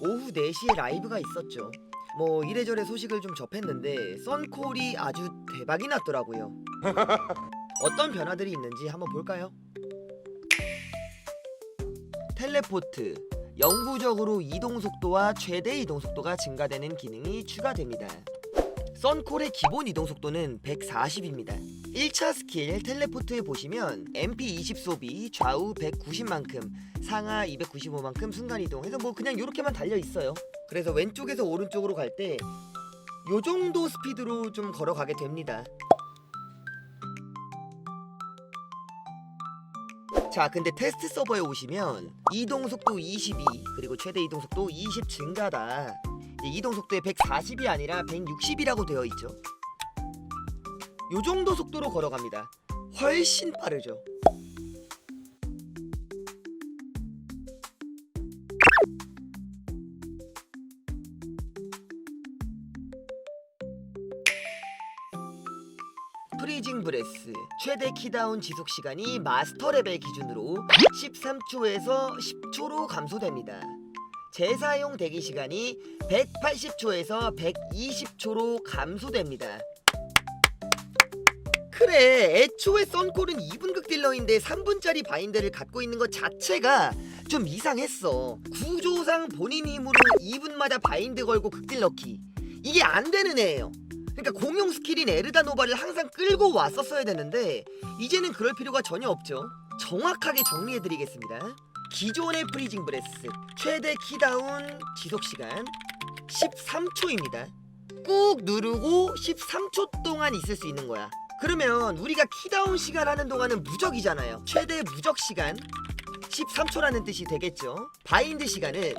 오후 4시에 라이브가 있었죠. 뭐 이래저래 소식을 좀 접했는데 썬콜이 아주 대박이 났더라고요. 어떤 변화들이 있는지 한번 볼까요? 텔레포트, 영구적으로 이동속도와 최대 이동속도가 증가되는 기능이 추가됩니다. 썬콜의 기본 이동속도는 140입니다 1차 스킬 텔레포트에 보시면 MP20 소비, 좌우 190만큼, 상하 295만큼 순간이동 해서 뭐 그냥 요렇게만 달려있어요. 그래서 왼쪽에서 오른쪽으로 갈 때 요정도 스피드로 좀 걸어가게 됩니다. 자, 근데 테스트 서버에 오시면 이동속도 22 그리고 최대 이동속도 20 증가다. 이동속도에 140이 아니라 160이라고 되어 있죠. 요정도 속도로 걸어갑니다. 훨씬 빠르죠. 프리징 브레스 최대 키다운 지속시간이 마스터 레벨 기준으로 13초에서 10초로 감소됩니다. 재사용 대기시간이 180초에서 120초로 감소됩니다. 그래, 애초에 썬콜은 2분극 딜러인데 3분짜리 바인드를 갖고 있는 것 자체가 좀 이상했어. 구조상 본인 힘으로 2분마다 바인드 걸고 극딜 넣기, 이게 안 되는 애예요. 그러니까 공용 스킬인 에르다노바를 항상 끌고 왔었어야 되는데 이제는 그럴 필요가 전혀 없죠. 정확하게 정리해드리겠습니다. 기존의 프리징 브레스 최대 키다운 지속시간 13초입니다 꾹 누르고 13초 동안 있을 수 있는 거야. 그러면 우리가 키다운 시간 하는 동안은 무적이잖아요. 최대 무적 시간 13초라는 뜻이 되겠죠. 바인드 시간은,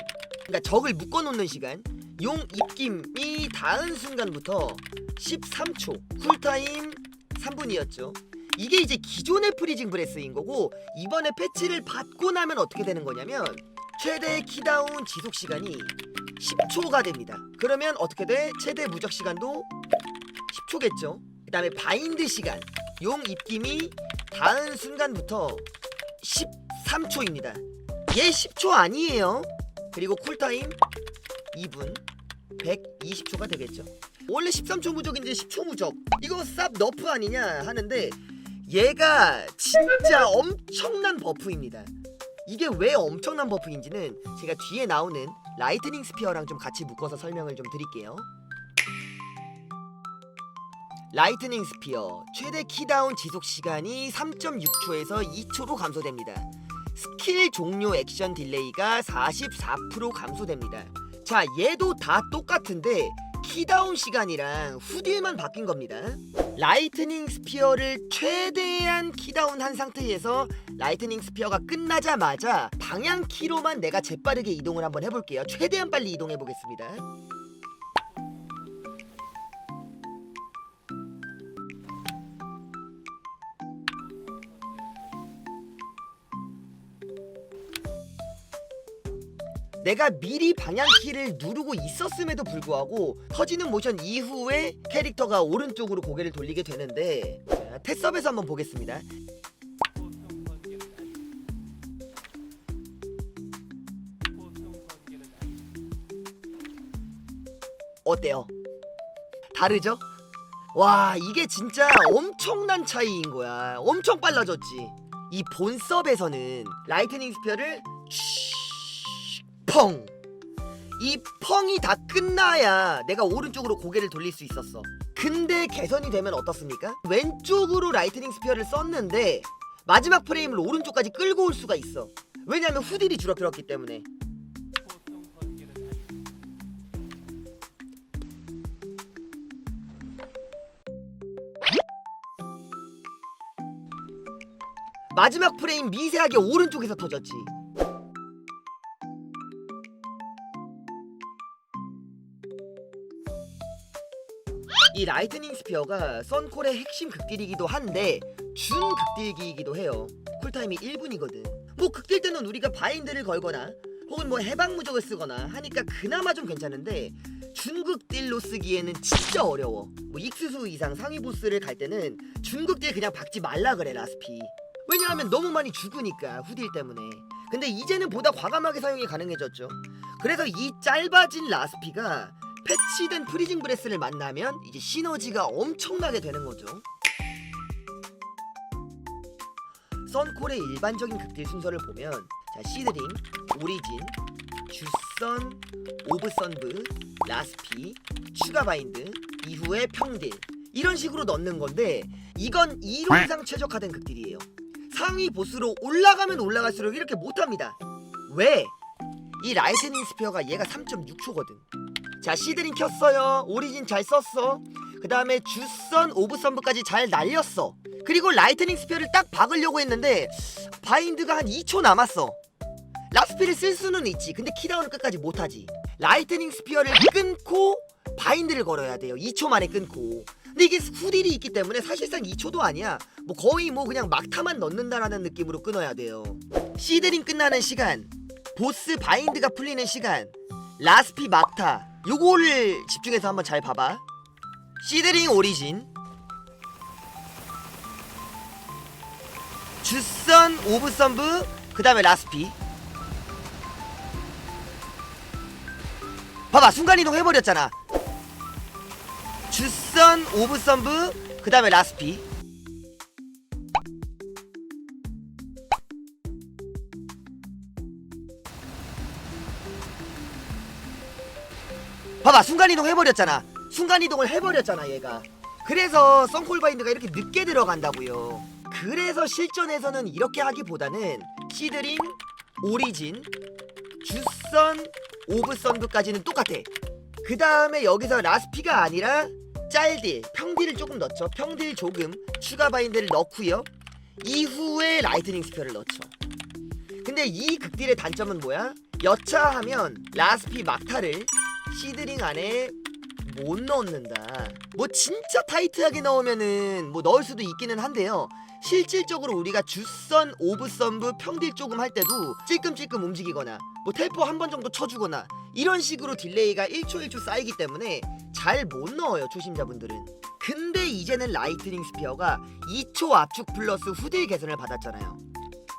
그러니까 적을 묶어놓는 시간, 용 입김이 닿은 순간부터 13초, 쿨타임 3분이었죠. 이게 이제 기존의 프리징 브레스인 거고, 이번에 패치를 받고 나면 어떻게 되는 거냐면 최대 키다운 지속 시간이 10초가 됩니다. 그러면 어떻게 돼? 최대 무적 시간도 10초겠죠. 그 다음에 바인드 시간, 용 입김이 닿은 순간부터 13초입니다 얘 10초 아니에요. 그리고 쿨타임 2분 120초가 되겠죠. 원래 13초 무적인데 10초 무적, 이거 쌉 너프 아니냐 하는데 얘가 진짜 엄청난 버프입니다. 이게 왜 엄청난 버프인지는 제가 뒤에 나오는 라이트닝 스피어랑 좀 같이 묶어서 설명을 좀 드릴게요. 라이트닝 스피어 최대 키다운 지속시간이 3.6초에서 2초로 감소됩니다. 스킬 종료 액션 딜레이가 44% 감소됩니다. 자, 얘도 다 똑같은데 키다운 시간이랑 후딜만 바뀐 겁니다. 라이트닝 스피어를 최대한 키다운 한 상태에서 라이트닝 스피어가 끝나자마자 방향키로만 내가 재빠르게 이동을 한번 해볼게요. 최대한 빨리 이동해 보겠습니다. 내가 미리 방향키를 누르고 있었음에도 불구하고 터지는 모션 이후에 캐릭터가 오른쪽으로 고개를 돌리게 되는데, 자, 탭섭에서 한번 보겠습니다. 어때요? 다르죠? 와, 이게 진짜 엄청난 차이인 거야. 엄청 빨라졌지. 이 본섭에서는 라이트닝 스피어를 펑! 이 펑이 다 끝나야 내가 오른쪽으로 고개를 돌릴 수 있었어. 근데 개선이 되면 어떻습니까? 왼쪽으로 라이트닝 스피어를 썼는데 마지막 프레임을 오른쪽까지 끌고 올 수가 있어. 왜냐면 후딜이 줄어들었기 때문에. 마지막 프레임 미세하게 오른쪽에서 터졌지. 이 라이트닝 스피어가 썬콜의 핵심 극딜이기도 한데 준 극딜기이기도 해요. 쿨타임이 1분이거든. 뭐 극딜 때는 우리가 바인드를 걸거나 혹은 뭐 해방무적을 쓰거나 하니까 그나마 좀 괜찮은데 준극딜로 쓰기에는 진짜 어려워. 뭐 익스수 이상 상위 보스를 갈 때는 준극딜 그냥 박지 말라 그래 라스피. 왜냐하면 너무 많이 죽으니까 후딜 때문에. 근데 이제는 보다 과감하게 사용이 가능해졌죠. 그래서 이 짧아진 라스피가 패치된 프리징 브레스를 만나면 이제 시너지가 엄청나게 되는 거죠. 썬콜의 일반적인 극딜 순서를 보면 자, 시드링, 오리진, 주선, 오브선브, 라스피, 추가 바인드, 이후에 평딜 이런 식으로 넣는 건데 이건 이론상 최적화된 극딜이에요. 상위 보스로 올라가면 올라갈수록 이렇게 못합니다. 왜? 이 라이트닝 스피어가 얘가 3.6초거든. 자, 시드링 켰어요. 오리진 잘 썼어. 그 다음에 주선 오브선브까지 잘 날렸어. 그리고 라이트닝 스피어를 딱 박으려고 했는데 바인드가 한 2초 남았어. 라스피를 쓸 수는 있지. 근데 키다운을 끝까지 못하지. 라이트닝 스피어를 끊고 바인드를 걸어야 돼요. 2초 만에 끊고. 근데 이게 후딜이 있기 때문에 사실상 2초도 아니야. 뭐 거의 뭐 그냥 막타만 넣는다라는 느낌으로 끊어야 돼요. 시드링 끝나는 시간, 보스 바인드가 풀리는 시간, 라스피 막타 요거를 집중해서 한번 잘 봐봐. 시드링 오리진, 주선 오브선브, 그 다음에 라스피. 봐봐, 순간이동 해버렸잖아. 주선 오브선브, 그 다음에 라스피. 봐봐, 순간이동 해버렸잖아. 순간이동을 해버렸잖아 얘가. 그래서 썬콜바인드가 이렇게 늦게 들어간다고요. 그래서 실전에서는 이렇게 하기보다는 시드링, 오리진, 주선, 오브선브까지는 똑같아. 그 다음에 여기서 라스피가 아니라 짤딜, 평딜을 조금 넣죠. 평딜 조금, 추가 바인드를 넣고요. 이후에 라이트닝 스피어를 넣죠. 근데 이 극딜의 단점은 뭐야? 여차하면 라스피 막타를 시드링 안에 못 넣는다. 뭐 진짜 타이트하게 넣으면은 뭐 넣을 수도 있기는 한데요. 실질적으로 우리가 주선, 오브선브, 평딜 조금 할 때도 찔끔찔끔 움직이거나 뭐 텔포 한 번 정도 쳐주거나 이런 식으로 딜레이가 1초 1초 쌓이기 때문에 잘 못 넣어요, 초심자분들은. 근데 이제는 라이트닝 스피어가 2초 압축 플러스 후딜 개선을 받았잖아요.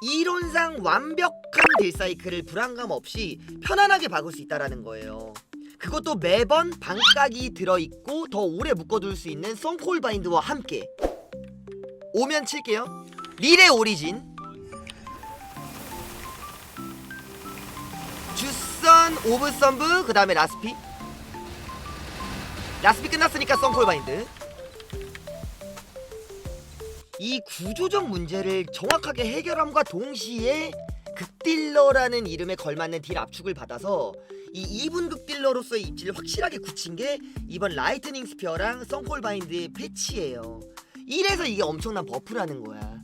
이론상 완벽한 딜 사이클을 불안감 없이 편안하게 박을 수 있다라는 거예요. 그것도 매번 반각이 들어있고 더 오래 묶어둘 수 있는 썬콜 바인드와 함께. 오면 칠게요. 릴의 오리진, 주선 오브선브, 그 다음에 라스피. 라스피 끝났으니까 썬콜 바인드. 이 구조적 문제를 정확하게 해결함과 동시에 극딜러라는 이름에 걸맞는 딜 압축을 받아서 이 2분 극딜러로서의 입지를 확실하게 굳힌 게 이번 라이트닝 스피어랑 썬콜 바인드의 패치예요. 이래서 이게 엄청난 버프라는 거야.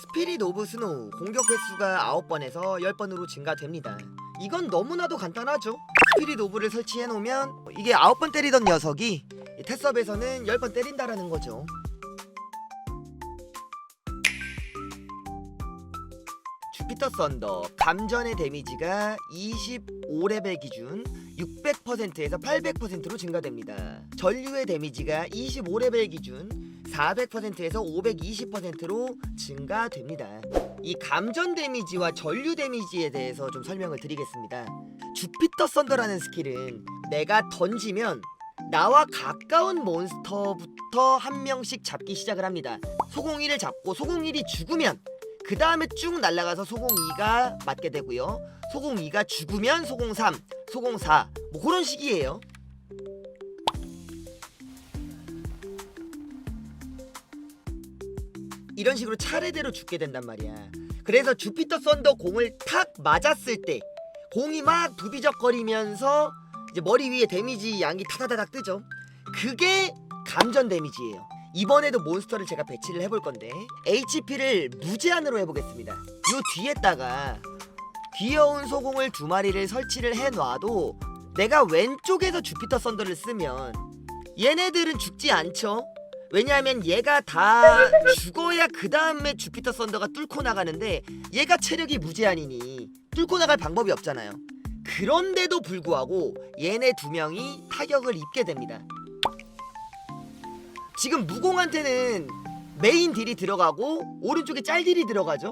스피릿 오브 스노우 공격 횟수가 9번에서 10번으로 증가됩니다. 이건 너무나도 간단하죠. 스피릿 오브를 설치해 놓으면 이게 9번 때리던 녀석이 테스업에서는 10번 때린다라는 거죠. 주피터 썬더 감전의 데미지가 25레벨 기준 600%에서 800%로 증가됩니다. 전류의 데미지가 25레벨 기준 400%에서 520%로 증가됩니다. 이 감전 데미지와 전류 데미지에 대해서 좀 설명을 드리겠습니다. 주피터 썬더라는 스킬은 내가 던지면 나와 가까운 몬스터부터 한 명씩 잡기 시작을 합니다. 소공 1을 잡고 소공 1이 죽으면 그 다음에 쭉 날아가서 소공 2가 맞게 되고요. 소공 2가 죽으면 소공 3, 소공 4 뭐 그런 식이에요. 이런 식으로 차례대로 죽게 된단 말이야. 그래서 주피터 썬더 공을 탁 맞았을 때 공이 막 두비적거리면서 이제 머리 위에 데미지 양이 타다다닥 뜨죠. 그게 감전 데미지예요. 이번에도 몬스터를 제가 배치를 해볼 건데 HP를 무제한으로 해보겠습니다. 요 뒤에다가 귀여운 소공을 2마리를 설치를 해놔도 내가 왼쪽에서 주피터 썬더를 쓰면 얘네들은 죽지 않죠. 왜냐하면 얘가 다 죽어야 그 다음에 주피터 썬더가 뚫고 나가는데 얘가 체력이 무제한이니 뚫고 나갈 방법이 없잖아요. 그런데도 불구하고 얘네 2명이 타격을 입게 됩니다. 지금 무공한테는 메인 딜이 들어가고 오른쪽에 짤 딜이 들어가죠.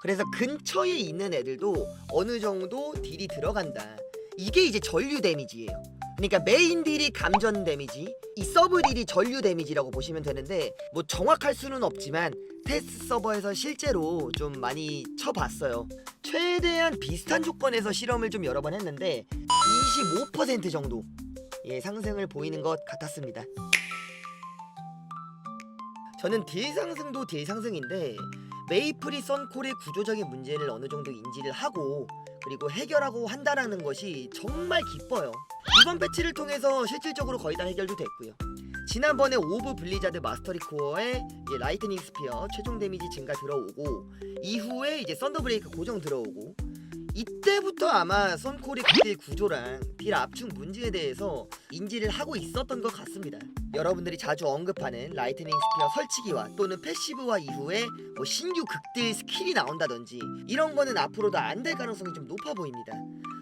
그래서 근처에 있는 애들도 어느 정도 딜이 들어간다. 이게 이제 전류 데미지예요. 그러니까 메인 딜이 감전 데미지, 이 서브 딜이 전류 데미지라고 보시면 되는데, 뭐 정확할 수는 없지만 테스트 서버에서 실제로 좀 많이 쳐봤어요. 최대한 비슷한 조건에서 실험을 좀 여러 번 했는데 25% 정도 상승을 보이는 것 같았습니다. 저는 딜 상승도 딜 상승인데 메이플이 썬콜의 구조적인 문제를 어느 정도 인지를 하고 그리고 해결하고 한다라는 것이 정말 기뻐요. 이번 패치를 통해서 실질적으로 거의 다 해결도 됐고요. 지난번에 오브 블리자드 마스터리 코어에 라이트닝 스피어 최종 데미지 증가 들어오고 이후에 이제 썬더 브레이크 고정 들어오고, 이때부터 아마 썬콜의 딜 구조랑 딜 압축 문제에 대해서 인지를 하고 있었던 것 같습니다. 여러분들이 자주 언급하는 라이트닝 스피어 설치기와 또는 패시브와 이후에 뭐 신규 극딜 스킬이 나온다든지 이런 거는 앞으로도 안 될 가능성이 좀 높아 보입니다.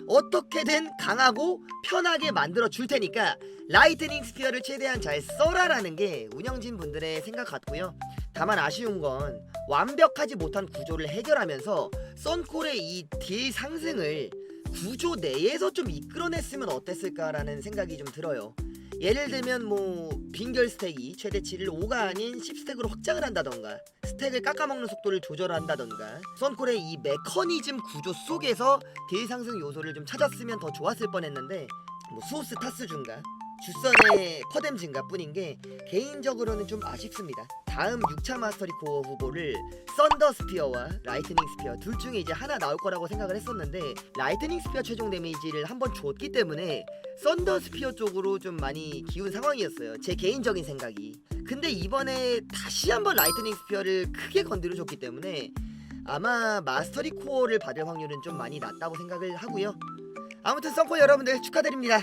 어떻게든 강하고 편하게 만들어 줄 테니까 라이트닝 스피어를 최대한 잘 써라라는 게 운영진 분들의 생각 같고요. 다만 아쉬운 건 완벽하지 못한 구조를 해결하면서 썬콜의 이 딜 상승을 구조 내에서 좀 이끌어냈으면 어땠을까라는 생각이 좀 들어요. 예를 들면 뭐 빙결 스택이 최대치를 5가 아닌 10스택으로 확장을 한다던가, 스택을 깎아먹는 속도를 조절한다던가, 썬콜의 이 메커니즘 구조 속에서 딜 상승 요소를 좀 찾았으면 더 좋았을 뻔했는데, 뭐 수호스 타스 증가, 주선의 커뎀 증가 뿐인 게 개인적으로는 좀 아쉽습니다. 다음 6차 마스터리 코어 후보를 썬더 스피어와 라이트닝 스피어 둘 중에 이제 하나 나올 거라고 생각을 했었는데, 라이트닝 스피어 최종 데미지를 한번 줬기 때문에 썬더 스피어 쪽으로 좀 많이 기운 상황이었어요, 제 개인적인 생각이. 근데 이번에 다시 한번 라이트닝 스피어를 크게 건드려 줬기 때문에 아마 마스터리 코어를 받을 확률은 좀 많이 낮다고 생각을 하고요. 아무튼 썬콜 여러분들 축하드립니다.